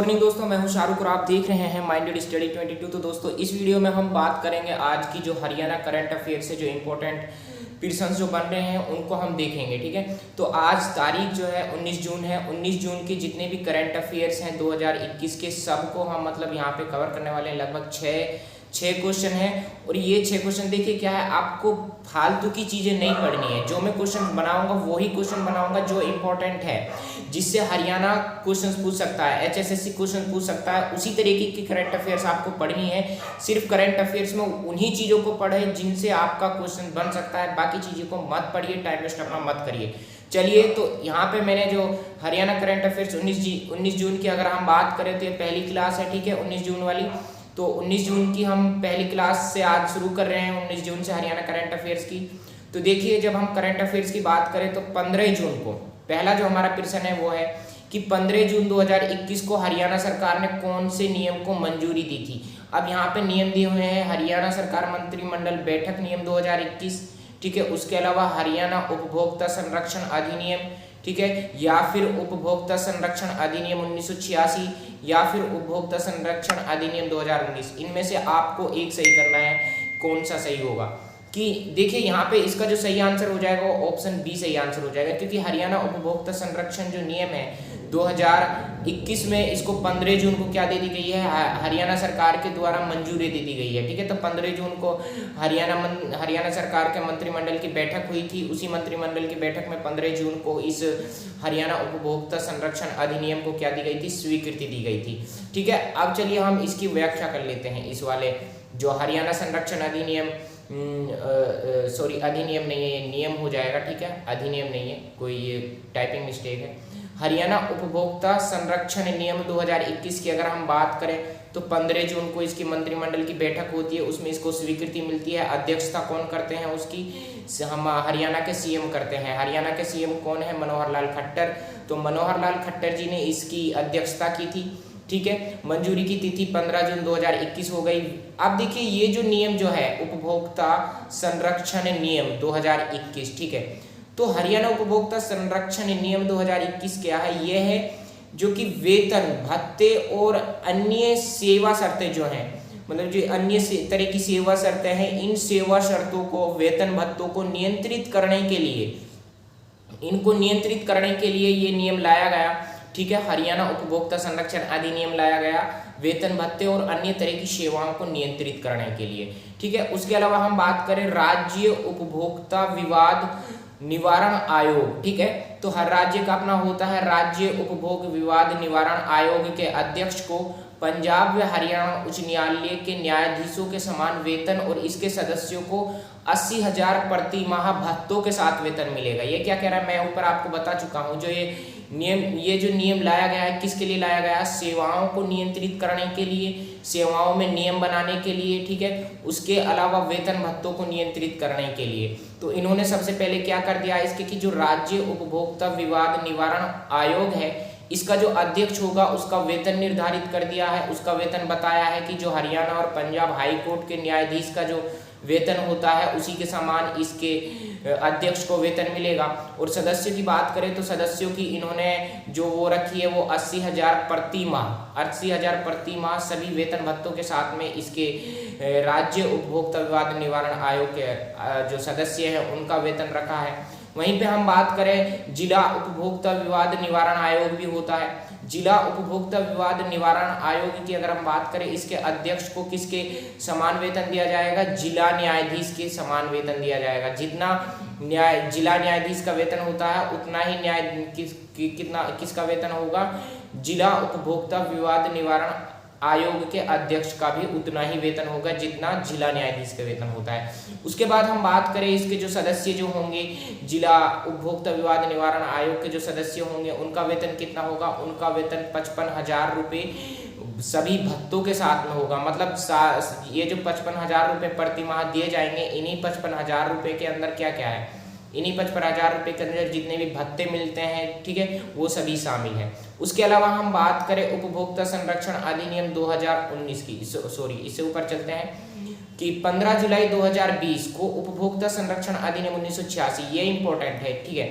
Morning दोस्तों, मैं हूं शाहरुख और आप देख रहे हैं माइंडेड स्टडी 22। तो दोस्तों इस वीडियो में हम बात करेंगे आज की जो हरियाणा करंट अफेयर से जो इम्पोर्टेंट पिर्सन्स जो बन रहे हैं उनको हम देखेंगे। ठीक है, तो आज तारीख जो है 19 जून है। 19 जून के जितने भी करंट अफेयर्स हैं 2021 के सबको हम यहाँ पे कवर करने वाले हैं। लगभग छः क्वेश्चन है और ये 6 क्वेश्चन देखिए क्या है, आपको फालतू की चीज़ें नहीं पढ़नी है। जो मैं क्वेश्चन बनाऊंगा वही क्वेश्चन बनाऊंगा जो इम्पोर्टेंट है, जिससे हरियाणा क्वेश्चन पूछ सकता है, HSSC क्वेश्चन पूछ सकता है। उसी तरीके की करंट अफेयर्स आपको पढ़नी है। सिर्फ करंट अफेयर्स में उन्हीं चीज़ों को पढ़ें जिनसे आपका क्वेश्चन बन सकता है, बाकी चीज़ों को मत पढ़िए, टाइम वेस्ट अपना मत करिए। चलिए, तो यहाँ पे मैंने जो हरियाणा करंट अफेयर्स 19 जून की अगर हम बात करें तो ये पहली क्लास है। ठीक है, 19 जून वाली। तो 19 जून की हम पहली क्लास से आज शुरू कर रहे हैं, 19 जून से हरियाणा करंट अफेयर्स की। तो देखिए, जब हम करंट अफेयर्स की बात करें तो 15 जून को पहला जो हमारा प्रश्न है वो है कि 15 जून 2021 को हरियाणा सरकार ने कौन से नियम को मंजूरी दी थी। अब यहाँ पे नियम दिए हुए हैं, हरियाणा सरकार मंत्रिमंडल बैठक नियम 2021, ठीक है, उसके अलावा हरियाणा उपभोक्ता संरक्षण अधिनियम, ठीक है, या फिर उपभोक्ता संरक्षण अधिनियम 1986 या फिर उपभोक्ता संरक्षण अधिनियम 2019। इनमें से आपको एक सही करना है, कौन सा सही होगा। कि देखिए यहाँ पे इसका जो सही आंसर हो जाएगा वो ऑप्शन बी सही आंसर हो जाएगा, क्योंकि हरियाणा उपभोक्ता संरक्षण जो नियम है 2021 में इसको 15 जून को क्या दे दी गई है, हरियाणा सरकार के द्वारा मंजूरी दे दी गई है। ठीक है, तो 15 जून को हरियाणा सरकार के मंत्रिमंडल की बैठक हुई थी। उसी मंत्रिमंडल की बैठक में 15 जून को इस हरियाणा उपभोक्ता संरक्षण अधिनियम को क्या दी गई थी, स्वीकृति दी गई थी। ठीक है, अब चलिए हम इसकी व्याख्या कर लेते हैं। इस वाले जो हरियाणा संरक्षण अधिनियम, अधिनियम नहीं है, ये नियम हो जाएगा। ठीक है, अधिनियम नहीं है, कोई ये टाइपिंग मिस्टेक है। हरियाणा उपभोक्ता संरक्षण नियम 2021 की अगर हम बात करें तो 15 जून को इसकी मंत्रिमंडल की बैठक होती है, उसमें इसको स्वीकृति मिलती है। अध्यक्षता कौन करते हैं उसकी, हम हरियाणा के CM करते हैं। हरियाणा के CM कौन है, मनोहर लाल खट्टर। तो मनोहर लाल खट्टर जी ने इसकी अध्यक्षता की थी। ठीक है, मंजूरी की तिथि 15 जून 2021 हो गई। अब देखिए ये जो नियम जो है उपभोक्ता संरक्षण नियम 2021, ठीक है, तो हरियाणा उपभोक्ता संरक्षण नियम 2021 क्या है, यह है जो कि वेतन भत्ते और अन्य सेवा शर्तें जो हैं, मतलब जो अन्य तरह की सेवा शर्तें हैं, इन सेवा शर्तों को, वेतन भत्तों को नियंत्रित करने के लिए, इनको नियंत्रित करने के लिए ये नियम लाया गया। ठीक है, हरियाणा उपभोक्ता संरक्षण अधिनियम लाया गया वेतन भत्ते और अन्य तरह की सेवाओं को नियंत्रित करने के लिए। ठीक है, उसके अलावा हम बात करें राज्य उपभोक्ता विवाद निवारण आयोग। ठीक है, तो हर राज्य का अपना होता है राज्य उपभोग विवाद निवारण आयोग के अध्यक्ष को पंजाब व हरियाणा उच्च न्यायालय के न्यायाधीशों के समान वेतन और इसके सदस्यों को 80,000 प्रति माह भत्तों के साथ वेतन मिलेगा। ये क्या कह रहा है, मैं ऊपर आपको बता चुका हूँ। जो ये जो नियम लाया गया है किसके लिए लाया गया है, सेवाओं को नियंत्रित करने के लिए, सेवाओं में नियम बनाने के लिए। ठीक है, उसके अलावा वेतन भत्तों को नियंत्रित करने के लिए। तो इन्होंने सबसे पहले क्या कर दिया इसके कि जो राज्य उपभोक्ता विवाद निवारण आयोग है इसका जो अध्यक्ष होगा उसका वेतन निर्धारित कर दिया है। उसका वेतन बताया है कि जो हरियाणा और पंजाब हाई कोर्ट के न्यायाधीश का जो वेतन होता है उसी के समान इसके अध्यक्ष को वेतन मिलेगा। और सदस्यों की बात करें तो सदस्यों की इन्होंने जो वो रखी है वो 80,000 प्रति माह, 80,000 प्रति माह सभी वेतन भत्तों के साथ में इसके राज्य उपभोक्ता विवाद निवारण आयोग के जो सदस्य हैं उनका वेतन रखा है। वहीं पे हम बात करें जिला उपभोक्ता विवाद निवारण आयोग भी होता है। जिला उपभोक्ता विवाद निवारण आयोग की अगर हम बात करें, इसके अध्यक्ष को किसके समान वेतन दिया जाएगा, जिला न्यायाधीश के समान वेतन दिया जाएगा। जितना जिला न्यायाधीश का वेतन होता है उतना ही किसका वेतन होगा, जिला उपभोक्ता विवाद निवारण आयोग के अध्यक्ष का भी उतना ही वेतन होगा जितना जिला न्यायाधीश का वेतन होता है। उसके बाद हम बात करें इसके जो सदस्य जो होंगे, जिला उपभोक्ता विवाद निवारण आयोग के जो सदस्य होंगे उनका वेतन कितना होगा, उनका वेतन 55,000 रुपये सभी भत्तों के साथ में होगा। मतलब ये जो 55,000 रुपये प्रति माह दिए जाएंगे, इन्हीं 55,000 रुपये के अंदर क्या क्या है, इन्हीं 55,000 रुपये के अंदर जितने भी भत्ते मिलते हैं, ठीक है, वो सभी शामिल हैं। उसके अलावा हम बात करें उपभोक्ता संरक्षण अधिनियम 2019 की, इससे ऊपर चलते हैं कि 15 जुलाई 2020 को उपभोक्ता संरक्षण अधिनियम 1986, ये इंपॉर्टेंट है। ठीक है,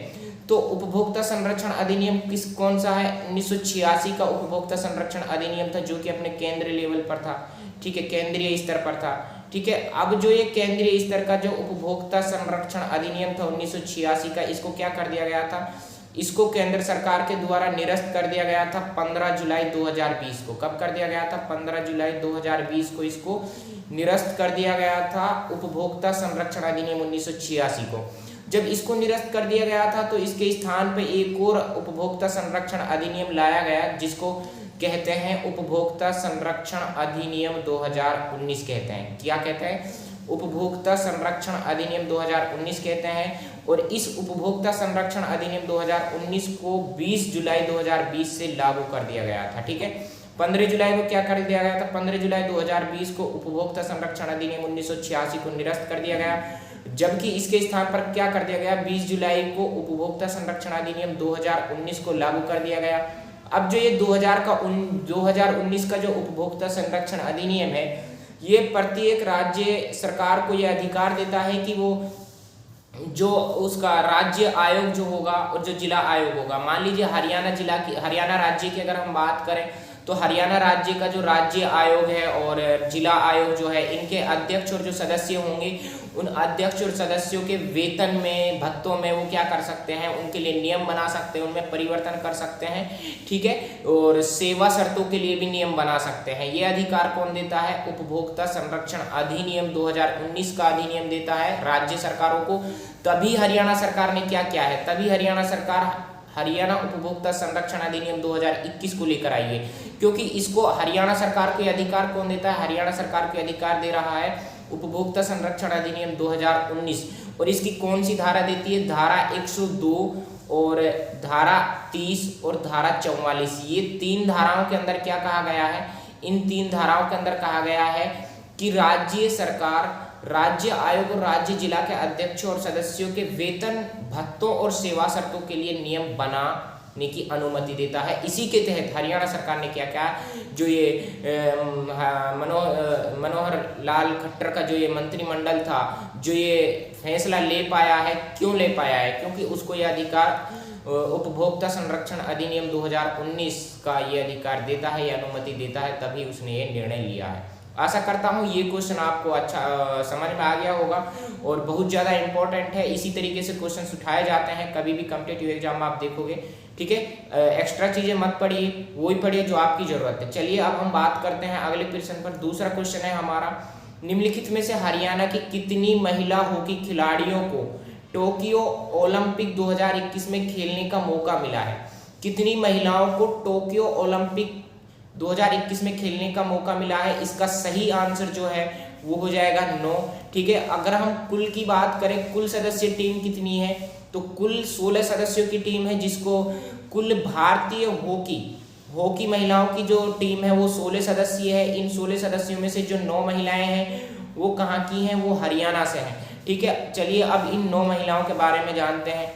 तो उपभोक्ता संरक्षण अधिनियम कौन सा है? 1986 का उपभोक्ता संरक्षण अधिनियम था, जो कि अपने केंद्रीय लेवल पर था, ठीक है, केंद्रीय स्तर पर था, ठीक है। अब जो ये केंद्रीय स्तर का जो उपभोक्ता संरक्षण अधिनियम था 1986 का, इसको क्या कर दिया गया था? इसको केंद्र सरकार के द्वारा निरस्त कर दिया गया था 15 जुलाई 2020 को। कब कर दिया गया था? 15 जुलाई 2020 को इसको निरस्त कर दिया गया था, उपभोक्ता संरक्षण अधिनियम 1986 को। जब इसको निरस्त कर दिया गया था तो इसके स्थान पे एक और उपभोक्ता संरक्षण अधिनियम लाया गया, जिसको कहते हैं उपभोक्ता संरक्षण अधिनियम 2019 कहते हैं। क्या कहते हैं? उपभोक्ता संरक्षण अधिनियम 2019 कहते हैं। और इस उपभोक्ता संरक्षण अधिनियम 2019 को 20 जुलाई 2020 से लागू कर दिया गया था, ठीक है। 15 जुलाई को क्या कर दिया गया था? 15 जुलाई 2020 को उपभोक्ता संरक्षण अधिनियम 1986 को निरस्त कर दिया गया, जबकि इसके स्थान पर क्या कर दिया गया? 20 जुलाई को उपभोक्ता संरक्षण अधिनियम 2019 को लागू कर दिया गया। अब जो ये 2019 का जो उपभोक्ता संरक्षण अधिनियम है, ये प्रत्येक राज्य सरकार को यह अधिकार देता है कि वो जो उसका राज्य आयोग जो होगा और जो जिला आयोग होगा, मान लीजिए हरियाणा राज्य की अगर हम बात करें तो हरियाणा राज्य का जो राज्य आयोग है और जिला आयोग जो है, इनके अध्यक्ष और जो सदस्य होंगे, उन अध्यक्ष और सदस्यों के वेतन में, भत्तों में वो क्या कर सकते हैं? उनके लिए नियम बना सकते हैं, उनमें परिवर्तन कर सकते हैं, ठीक है। और सेवा शर्तों के लिए भी नियम बना सकते हैं। ये अधिकार कौन देता है? उपभोक्ता संरक्षण अधिनियम 2019 का अधिनियम देता है राज्य सरकारों को। तभी हरियाणा सरकार ने क्या किया है? तभी हरियाणा सरकार हरियाणा उपभोक्ता संरक्षण अधिनियम 2021 को लेकर आई है, क्योंकि इसको हरियाणा सरकार को अधिकार कौन देता है? हरियाणा सरकार को अधिकार दे रहा है उपभोक्ता संरक्षण अधिनियम 2019। और इसकी कौन सी धारा देती है? धारा 102 और धारा 30 और धारा 44। ये 3 धाराओं के अंदर क्या कहा गया है? इन 3 धाराओं के अंदर कहा गया है कि राज्य सरकार राज्य आयोग और राज्य जिला के अध्यक्षों और सदस्यों के वेतन, भत्तों और सेवा शर्तों के लिए नियम बनाने की अनुमति देता है। इसी के तहत हरियाणा सरकार ने क्या किया? जो ये मनोहर लाल खट्टर का जो ये मंत्रिमंडल था, जो ये फैसला ले पाया है, क्यों ले पाया है? क्योंकि उसको यह अधिकार उपभोक्ता संरक्षण अधिनियम 2019 का ये अधिकार देता है, ये अनुमति देता है, तभी उसने ये निर्णय लिया है। आशा करता हूँ ये क्वेश्चन आपको अच्छा समझ में आ गया होगा और बहुत ज़्यादा इंपॉर्टेंट है। इसी तरीके से क्वेश्चन उठाए जाते हैं कभी भी कॉम्पिटिटिव एग्जाम में, आप देखोगे, ठीक है। एक्स्ट्रा चीज़ें मत पढ़िए, वही पढ़िए जो आपकी ज़रूरत है। चलिए अब हम बात करते हैं अगले प्रश्न पर। दूसरा क्वेश्चन है हमारा, निम्नलिखित में से हरियाणा की कितनी महिला हॉकी खिलाड़ियों को टोक्यो ओलंपिक 2021 में खेलने का मौका मिला है? कितनी महिलाओं को टोक्यो ओलंपिक 2021 में खेलने का मौका मिला है? इसका सही आंसर जो है वो हो जाएगा 9, ठीक है। अगर हम कुल की बात करें, कुल सदस्य टीम कितनी है, तो कुल 16 सदस्यों की टीम है, जिसको कुल भारतीय हॉकी महिलाओं की जो टीम है वो 16 सदस्य है। इन 16 सदस्यों में से जो 9 महिलाएं हैं वो कहाँ की हैं? वो हरियाणा से हैं, ठीक है। चलिए अब इन 9 महिलाओं के बारे में जानते हैं।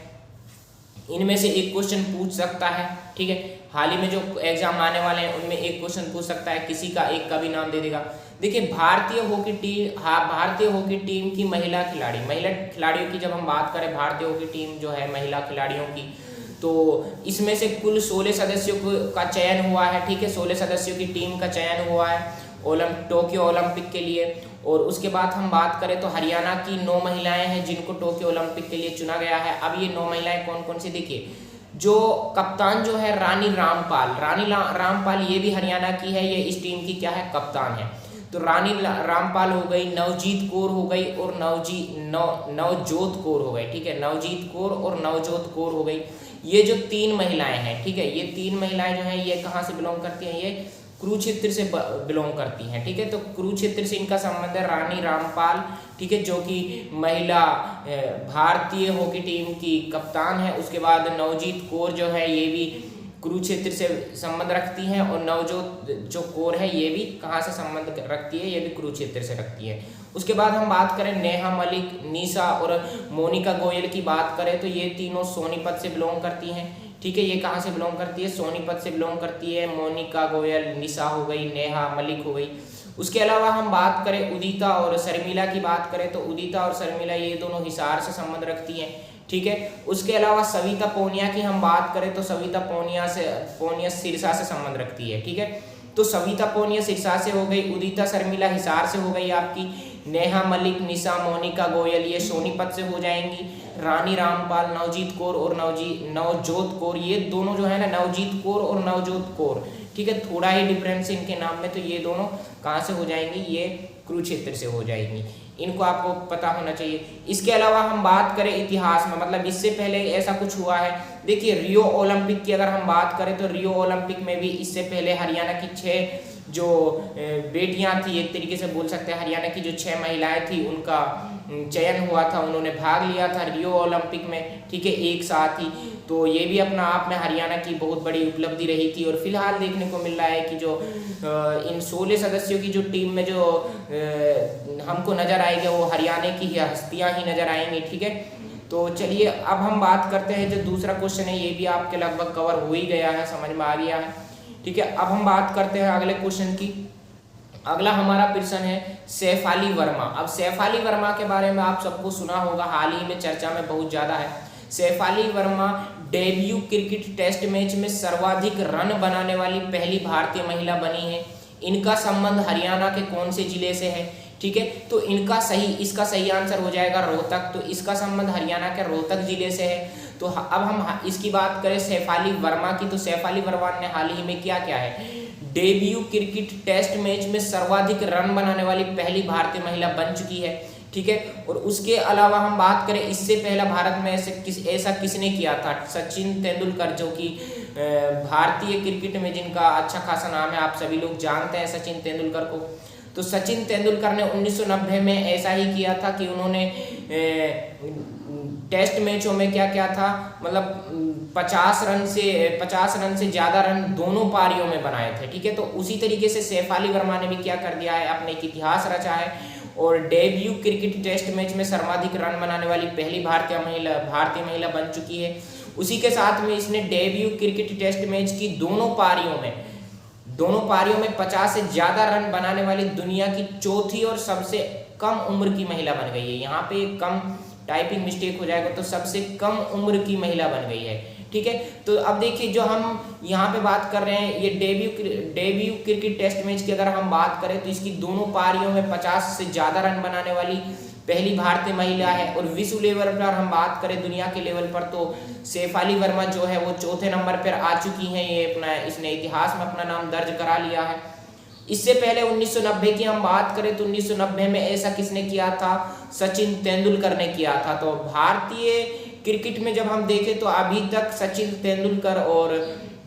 इनमें से एक क्वेश्चन पूछ सकता है, ठीक है। हाल ही में जो एग्जाम आने वाले हैं उनमें एक क्वेश्चन पूछ सकता है, किसी का एक का भी नाम दे देगा। देखिए भारतीय हॉकी टीम की महिला खिलाड़ियों की जब हम बात करें, भारतीय हॉकी टीम जो है महिला खिलाड़ियों की, तो इसमें से कुल 16 सदस्यों का चयन हुआ है, ठीक है। 16 सदस्यों की टीम का चयन हुआ है टोक्यो ओलंपिक के लिए। और उसके बाद हम बात करें तो हरियाणा की 9 महिलाएं हैं जिनको टोक्यो ओलंपिक के लिए चुना गया है। अब ये 9 महिलाएं कौन कौन सी? देखिए जो कप्तान जो है रानी रामपाल ये भी हरियाणा की है, ये इस टीम की क्या है? कप्तान है। तो रानी रामपाल हो गई, नवजीत कौर हो गई और नवजोत कौर हो गई, ठीक है। नवजीत कौर और नवजोत कौर हो गई। ये जो 3 महिलाएं हैं, ठीक है, ये 3 महिलाएं जो हैं ये कहाँ से बिलोंग करती हैं? ये कुरुक्षेत्र से बिलोंग करती हैं, ठीक है। तो कुरुक्षेत्र से इनका संबंध है। रानी रामपाल, ठीक है, जो कि महिला भारतीय हॉकी टीम की कप्तान है। उसके बाद नवजीत कौर जो है ये भी कुरुक्षेत्र से संबंध रखती हैं, और नवजोत जो कौर है ये भी कहाँ से संबंध रखती है? ये भी कुरुक्षेत्र से रखती है। उसके बाद हम बात करें नेहा मलिक, निशा और मोनिका गोयल की बात करें तो ये तीनों सोनीपत से बिलोंग करती हैं, ठीक है। ये कहाँ से बिलोंग करती है? सोनीपत से बिलोंग करती है। मोनिका गोयल, निशा हो गई, नेहा मलिक हो गई। उसके अलावा हम बात करें उदिता और शर्मिला की बात करें तो उदिता और शर्मिला ये दोनों हिसार से संबंध रखती हैं, ठीक है। उसके अलावा सविता पूनिया की हम बात करें तो सविता पूनिया सिरसा से संबंध रखती है, ठीक है। तो सविता पूनिया सिरसा से हो गई, उदिता शर्मिला हिसार से हो गई आपकी, नेहा मलिक, निशा मोनिका गोयल ये सोनीपत से हो जाएंगी, रानी रामपाल, नवजीत कौर और नवजोत कौर ये दोनों जो है ना, नवजीत कौर और नवजोत कौर, ठीक है, थोड़ा ही डिफरेंस इनके नाम में, तो ये दोनों कहाँ से हो जाएंगी, ये कुरुक्षेत्र से हो जाएंगी, इनको आपको पता होना चाहिए। इसके अलावा हम बात करें इतिहास में, मतलब इससे पहले ऐसा कुछ हुआ है, देखिए रियो ओलंपिक की अगर हम बात करें तो रियो ओलंपिक में भी इससे पहले हरियाणा की 6 जो बेटियां थी, एक तरीके से बोल सकते हैं हरियाणा की जो 6 महिलाएं थी उनका चयन हुआ था, उन्होंने भाग लिया था रियो ओलंपिक में, ठीक है, एक साथ ही। तो ये भी अपना आप में हरियाणा की बहुत बड़ी उपलब्धि रही थी। और फिलहाल देखने को मिल रहा है कि जो इन 16 सदस्यों की जो टीम में जो हमको नजर आएगी वो हरियाणा की हस्तियां ही नजर आएंगी, ठीक है। तो चलिए अब हम बात करते हैं, जो दूसरा क्वेश्चन है ये भी आपके लगभग कवर हो ही गया है, समझ में आ गया है, ठीक है। अब हम बात करते हैं अगले क्वेश्चन की। अगला हमारा प्रश्न है सैफ अली वर्मा। अब सैफ अली वर्मा के बारे में आप सबको सुना होगा, हाल ही में चर्चा में बहुत ज्यादा है। Saif Ali Verma debut cricket test match में सर्वाधिक रन बनाने वाली पहली भारतीय महिला बनी है। इनका संबंध हरियाणा के कौन से जिले से है, ठीक है। तो इसका सही आंसर हो जाएगा रोहतक। तो इसका संबंध हरियाणा के रोहतक जिले से है। तो अब हम इसकी बात करें सैफ अली वर्मा की, तो सैफ अली वर्मा ने हाल ही में क्या है, डेब्यू क्रिकेट टेस्ट मैच में सर्वाधिक रन बनाने वाली पहली भारतीय महिला बन चुकी है, ठीक है। और उसके अलावा हम बात करें इससे पहला भारत में ऐसा किसने किया था, सचिन तेंदुलकर, जो कि भारतीय क्रिकेट में जिनका अच्छा खासा नाम है, आप सभी लोग जानते हैं सचिन तेंदुलकर को। तो सचिन तेंदुलकर ने 1990 में ऐसा ही किया था कि उन्होंने टेस्ट मैचों में क्या क्या था, मतलब 50 रन से ज़्यादा रन दोनों पारियों में बनाए थे, ठीक है। तो उसी तरीके से सैफ अली वर्मा ने भी क्या कर दिया है, अपने एक इतिहास रचा है और डेब्यू क्रिकेट टेस्ट मैच में सर्वाधिक रन बनाने वाली पहली भारतीय महिला बन चुकी है। उसी के साथ में इसने डेब्यू क्रिकेट टेस्ट मैच की दोनों पारियों में 50 से ज़्यादा रन बनाने वाली दुनिया की चौथी और सबसे कम उम्र की महिला बन गई है। यहाँ पे कम टाइपिंग मिस्टेक हो जाएगा, तो सबसे कम उम्र की महिला बन गई है, ठीक है। तो अब देखिए जो हम यहाँ पे बात कर रहे हैं, ये डेब्यू क्रिकेट टेस्ट मैच की अगर हम बात करें तो इसकी दोनों पारियों में 50 से ज़्यादा रन बनाने वाली पहली भारतीय महिला है। और विश्व लेवल पर हम बात करें, दुनिया के लेवल पर, तो सैफ अली वर्मा जो है वो चौथे नंबर पर आ चुकी हैं। इसने इतिहास में अपना नाम दर्ज करा लिया है। इससे पहले 1990 की हम बात करें तो 1990 में ऐसा किसने किया था, सचिन तेंदुलकर ने किया था। तो भारतीय क्रिकेट में जब हम देखें तो अभी तक सचिन तेंदुलकर और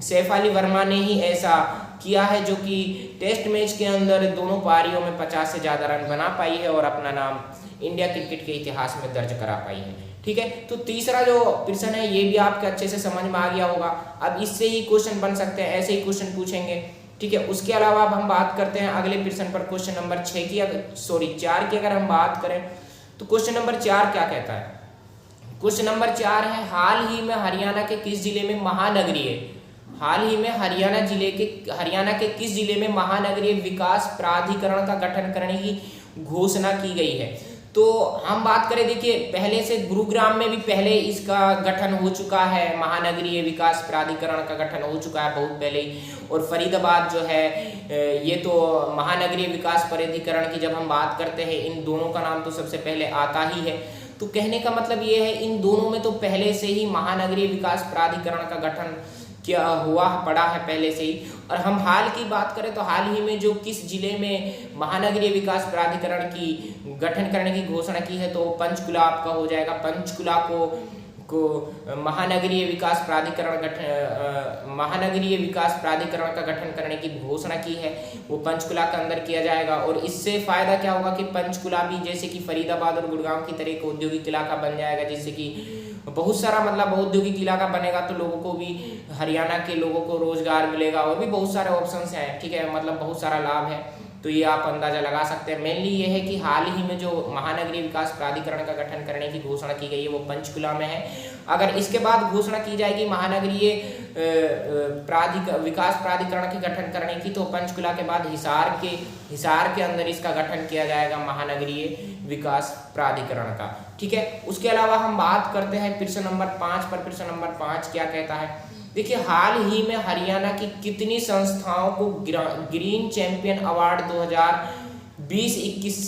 सैफ अली वर्मा ने ही ऐसा किया है, जो कि टेस्ट मैच के अंदर दोनों पारियों में 50 से ज़्यादा रन बना पाई है और अपना नाम इंडिया क्रिकेट के इतिहास में दर्ज करा पाई है, ठीक है। तो तीसरा जो प्रश्न है ये भी आपके अच्छे से समझ में आ गया होगा। अब इससे ही क्वेश्चन बन सकते हैं, ऐसे ही क्वेश्चन पूछेंगे, ठीक है। उसके अलावा अब हम बात करते हैं अगले प्रश्न पर, क्वेश्चन नंबर 4 की अगर हम बात करें तो क्वेश्चन नंबर 4 क्या कहता है। क्वेश्चन नंबर 4 है, हाल ही में हरियाणा के किस जिले में हरियाणा के किस जिले में महानगरीय विकास प्राधिकरण का गठन करने की घोषणा की गई है। तो हम बात करें, देखिए पहले से गुरुग्राम में भी पहले इसका गठन हो चुका है, महानगरीय विकास प्राधिकरण का गठन हो चुका है बहुत पहले ही। और फरीदाबाद जो है ये तो महानगरीय विकास प्राधिकरण की जब हम बात करते हैं, इन दोनों का नाम तो सबसे पहले आता ही है। तो कहने का मतलब ये है, इन दोनों में तो पहले से ही महानगरीय विकास प्राधिकरण का गठन क्या हुआ पड़ा है पहले से ही। और हम हाल की बात करें तो हाल ही में जो किस जिले में महानगरीय विकास प्राधिकरण की गठन करने की घोषणा की है, तो पंचकुला आपका हो जाएगा। पंचकुला को महानगरीय विकास प्राधिकरण का गठन करने की घोषणा की है, वो पंचकुला के अंदर किया जाएगा। और इससे फायदा क्या होगा कि पंचकुला भी जैसे कि फरीदाबाद और गुड़गांव की तरह एक औद्योगिक इलाका बन जाएगा, जिससे कि बहुत सारा मतलब औद्योगिक इलाका बनेगा, तो लोगों को भी, हरियाणा के लोगों को रोजगार मिलेगा और भी बहुत सारे ऑप्शंस हैं, ठीक है, मतलब बहुत सारा लाभ है। तो ये आप अंदाजा लगा सकते हैं। मेनली ये है कि हाल ही में जो महानगरीय विकास प्राधिकरण का गठन करने की घोषणा की गई है वो पंचकुला में है। अगर इसके बाद घोषणा की जाएगी महानगरीय विकास प्राधिकरण के गठन करने की, तो पंचकुला के बाद हिसार के अंदर इसका गठन किया जाएगा महानगरीय विकास प्राधिकरण का। ठीक है, उसके अलावा हम बात करते हैं प्रश्न नंबर 5 पर। प्रश्न नंबर 5 क्या कहता है, देखिए हाल ही में हरियाणा की कितनी संस्थाओं को ग्रीन चैंपियन अवार्ड 2020-21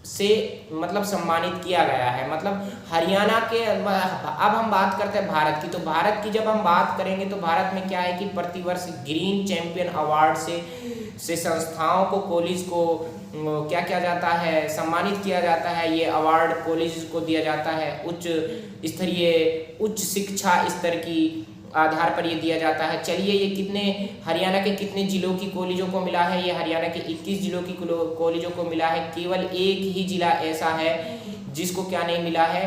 से मतलब सम्मानित किया गया है। मतलब हरियाणा के, अब हम बात करते हैं भारत की, तो भारत की जब हम बात करेंगे तो भारत में क्या है कि प्रतिवर्ष ग्रीन चैंपियन अवार्ड से संस्थाओं को, कॉलेज को क्या किया जाता है, सम्मानित किया जाता है। ये अवार्ड कॉलेज को दिया जाता है, उच्च शिक्षा स्तर की आधार पर ये दिया जाता है। चलिए ये कितने हरियाणा के कितने जिलों की कॉलेजों को मिला है, ये हरियाणा के 21 जिलों की कॉलेजों को मिला है। केवल एक ही जिला ऐसा है जिसको क्या नहीं मिला है,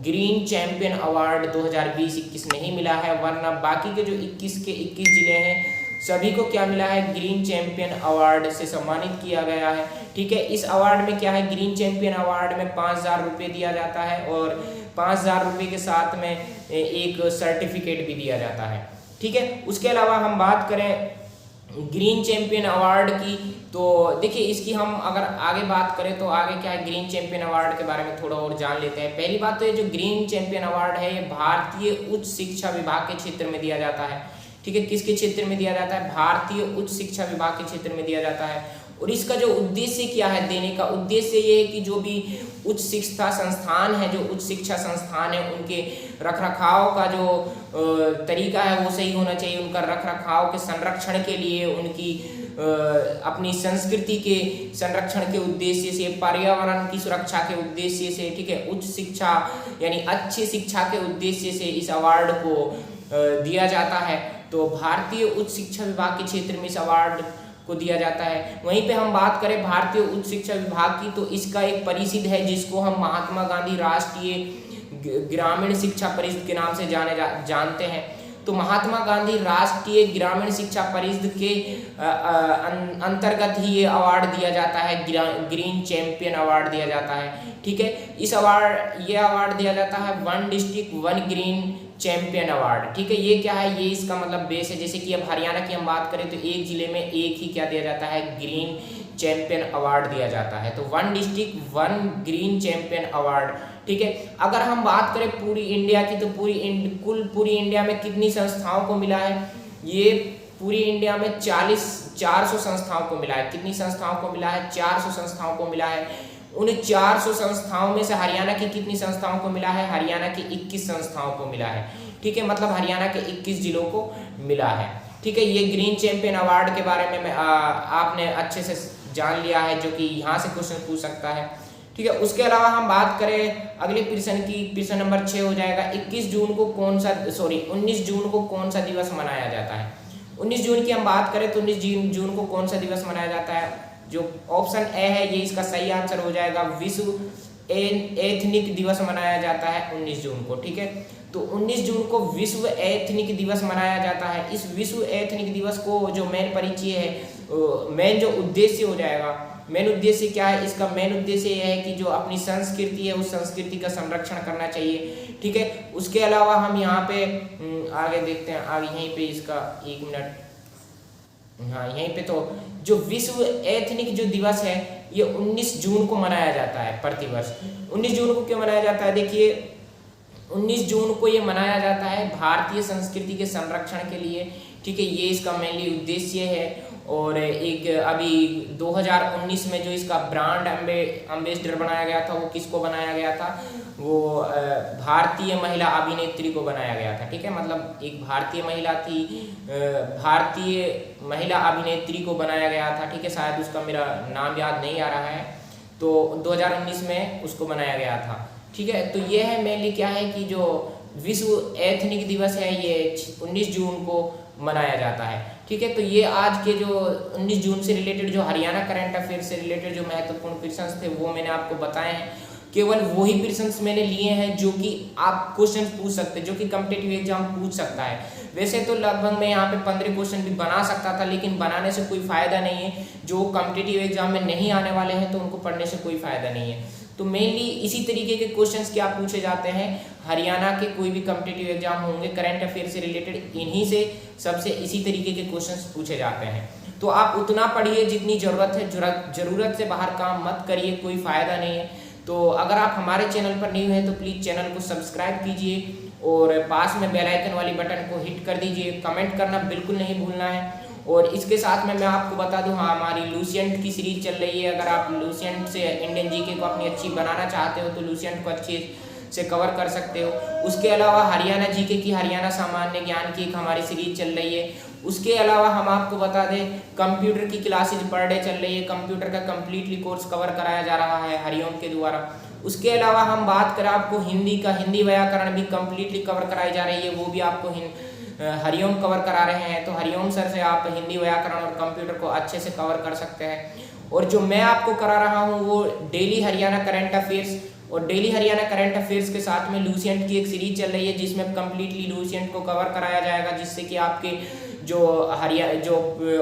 ग्रीन चैंपियन अवार्ड 2020-21 नहीं मिला है, वरना बाकी के जो 21 के 21 जिले हैं सभी को क्या मिला है, ग्रीन चैंपियन अवार्ड से सम्मानित किया गया है। ठीक है, इस अवार्ड में क्या है, ग्रीन चैंपियन अवार्ड में 5000 रुपये दिया जाता है और 5000 रुपये के साथ में एक सर्टिफिकेट भी दिया जाता है। ठीक है, उसके अलावा हम बात करें ग्रीन चैंपियन अवार्ड की, तो देखिए इसकी हम अगर आगे बात करें तो आगे क्या है, ग्रीन चैंपियन अवार्ड के बारे में थोड़ा और जान लेते हैं। पहली बात तो ये जो ग्रीन चैंपियन अवार्ड है ये भारतीय उच्च शिक्षा विभाग के क्षेत्र में दिया जाता है। ठीक है, किसके क्षेत्र में दिया जाता है, भारतीय उच्च शिक्षा विभाग के क्षेत्र में दिया जाता है। और इसका जो उद्देश्य क्या है, देने का उद्देश्य ये है कि जो भी उच्च शिक्षा संस्थान है, जो उच्च शिक्षा संस्थान है, उनके रखरखाव का जो तरीका है वो सही होना चाहिए। उनका रखरखाव के संरक्षण के लिए, उनकी अपनी संस्कृति के संरक्षण के उद्देश्य से, पर्यावरण की सुरक्षा के उद्देश्य से, ठीक है, उच्च शिक्षा यानी अच्छी शिक्षा के उद्देश्य से इस अवार्ड को दिया जाता है। तो भारतीय उच्च शिक्षा विभाग के क्षेत्र में इस अवार्ड को दिया जाता है। वहीं पे हम बात करें भारतीय उच्च शिक्षा विभाग की, तो इसका एक परिषद है जिसको हम महात्मा गांधी राष्ट्रीय ग्रामीण शिक्षा परिषद के नाम से जानते हैं। तो महात्मा गांधी राष्ट्रीय ग्रामीण शिक्षा परिषद के अंतर्गत ही ये अवार्ड दिया जाता है, ग्रीन चैंपियन अवार्ड दिया जाता है। ठीक है, ये अवार्ड दिया जाता है 1 डिस्ट्रिक्ट 1 ग्रीन चैंपियन अवार्ड। ठीक है, ये क्या है, ये इसका मतलब बेस है। जैसे कि अब हरियाणा की हम बात करें तो एक जिले में एक ही क्या दिया जाता है, ग्रीन चैंपियन अवार्ड दिया जाता है। तो 1 डिस्ट्रिक्ट 1 ग्रीन चैंपियन अवार्ड। ठीक है, अगर हम बात करें पूरी इंडिया की, तो पूरी इंडिया में कितनी संस्थाओं को मिला है, ये पूरी इंडिया में 400 संस्थाओं को मिला है। कितनी संस्थाओं को मिला है, 400 संस्थाओं को मिला है। उन 400 संस्थाओं में से हरियाणा की कितनी संस्थाओं को मिला है, हरियाणा की 21 संस्थाओं को मिला है। ठीक है, मतलब हरियाणा के 21 जिलों को मिला है। ठीक है, ये ग्रीन चैंपियन अवार्ड के बारे में आपने अच्छे से जान लिया है, जो कि यहाँ से क्वेश्चन पूछ सकता है। ठीक है, उसके अलावा हम बात करें अगले प्रश्न की, प्रश्न नंबर 6 हो जाएगा, 19 जून को कौन सा दिवस मनाया जाता है। 19 जून की हम बात करें तो 19 जून को कौन सा दिवस मनाया जाता है, जो ऑप्शन ए है ये इसका सही आंसर हो जाएगा, विश्व एथनिक दिवस मनाया जाता है 19 जून को। ठीक है, तो 19 जून को विश्व एथनिक दिवस मनाया जाता है। इस विश्व एथनिक दिवस को जो मेन परिचय है, मेन जो उद्देश्य हो जाएगा, मेन उद्देश्य क्या है, इसका मेन उद्देश्य यह है कि जो अपनी संस्कृति है उस संस्कृति का संरक्षण करना चाहिए। ठीक है, उसके अलावा हम यहाँ पे आगे देखते हैं, आगे यहीं पे इसका 1 मिनट, हाँ यहीं पे, तो जो विश्व एथनिक जो दिवस है ये 19 जून को मनाया जाता है प्रतिवर्ष। 19 जून को क्यों मनाया जाता है, देखिए 19 जून को ये मनाया जाता है भारतीय संस्कृति के संरक्षण के लिए। ठीक है, ये इसका मेनली उद्देश्य है। और एक अभी 2019 में जो इसका ब्रांड एम्बेसडर बनाया गया था, वो किसको बनाया गया था, वो भारतीय महिला अभिनेत्री को बनाया गया था। ठीक है, मतलब एक भारतीय महिला थी, भारतीय महिला अभिनेत्री को बनाया गया था। ठीक है, शायद उसका मेरा नाम याद नहीं आ रहा है, तो 2019 में उसको बनाया गया था। ठीक है, तो ये है मेनली क्या है कि जो विश्व एथनिक दिवस है ये 19 जून को मनाया जाता है। ठीक है, तो ये आज के जो 19 जून से रिलेटेड जो हरियाणा करंट अफेयर से रिलेटेड जो महत्वपूर्ण प्रश्न थे वो मैंने आपको बताए हैं। केवल वही प्रश्न मैंने लिए हैं जो कि आप क्वेश्चन पूछ सकते हैं, जो कि कॉम्पिटिटिव एग्जाम पूछ सकता है। वैसे तो लगभग मैं यहाँ पे 15 क्वेश्चन भी बना सकता था, लेकिन बनाने से कोई फायदा नहीं है। जो कॉम्पिटिटिव एग्जाम में नहीं आने वाले हैं तो उनको पढ़ने से कोई फायदा नहीं है। तो मेनली इसी तरीके के क्वेश्चंस क्या पूछे जाते हैं, हरियाणा के कोई भी कॉम्पिटिटिव एग्जाम होंगे करंट अफेयर से रिलेटेड, इन्हीं से सबसे इसी तरीके के क्वेश्चंस पूछे जाते हैं। तो आप उतना पढ़िए जितनी ज़रूरत है, ज़रूरत से बाहर काम मत करिए, कोई फ़ायदा नहीं है। तो अगर आप हमारे चैनल पर न्यू हैं तो प्लीज़ चैनल को सब्सक्राइब कीजिए और पास में बेल आइकन वाली बटन को हिट कर दीजिए। कमेंट करना बिल्कुल नहीं भूलना है। और इसके साथ में मैं आपको बता दूं, हाँ हमारी लूसेंट की सीरीज चल रही है। अगर आप लूसेंट से इंडियन जीके को अपनी अच्छी बनाना चाहते हो तो लूसेंट को अच्छे से कवर कर सकते हो। उसके अलावा हरियाणा जीके की, हरियाणा सामान्य ज्ञान की एक हमारी सीरीज चल रही है। उसके अलावा हम आपको बता दें, कंप्यूटर की क्लासेज पर डे चल रही है। कंप्यूटर का कम्प्लीटली कोर्स कवर कराया जा रहा है हरिओम के द्वारा। उसके अलावा हम बात करें आपको हिंदी का, हिंदी व्याकरण भी कम्प्लीटली कवर कराई जा रही है, वो भी आपको हरिओम कवर करा रहे हैं। तो हरिओम सर से आप हिंदी व्याकरण और कंप्यूटर को अच्छे से कवर कर सकते हैं। और जो मैं आपको करा रहा हूँ वो डेली हरियाणा करंट अफेयर्स, और डेली हरियाणा करंट अफेयर्स के साथ में लूसेंट की एक सीरीज चल रही है जिसमें कम्प्लीटली लूसेंट को कवर कराया जाएगा, जिससे कि आपके जो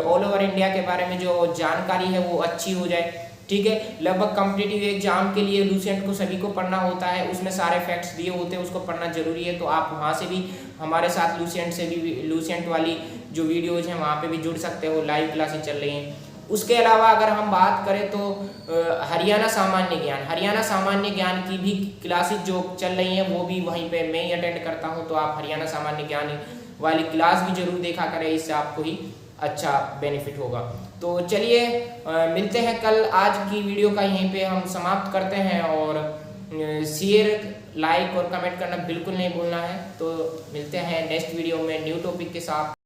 ऑल ओवर इंडिया के बारे में जो जानकारी है वो अच्छी हो जाए। ठीक है, लगभग कॉम्पिटिटिव एग्जाम के लिए लूसेंट को सभी को पढ़ना होता है, उसमें सारे फैक्ट्स दिए होते हैं, उसको पढ़ना जरूरी है। तो आप वहाँ से भी हमारे साथ लूसेंट से भी, लूसेंट वाली जो वीडियोज हैं वहाँ पे भी जुड़ सकते हो, लाइव क्लासेस चल रही हैं। उसके अलावा अगर हम बात करें तो हरियाणा सामान्य ज्ञान, हरियाणा सामान्य ज्ञान की भी क्लासेस जो चल रही हैं वो भी वहीं पे मैं ही अटेंड करता हूँ। तो आप हरियाणा सामान्य ज्ञान वाली क्लास भी जरूर देखा करें, इससे आपको ही अच्छा बेनिफिट होगा। तो चलिए मिलते हैं कल। आज की वीडियो का यहीं पे हम समाप्त करते हैं, और शेयर, लाइक और कमेंट करना बिल्कुल नहीं भूलना है। तो मिलते हैं नेक्स्ट वीडियो में न्यू टॉपिक के साथ।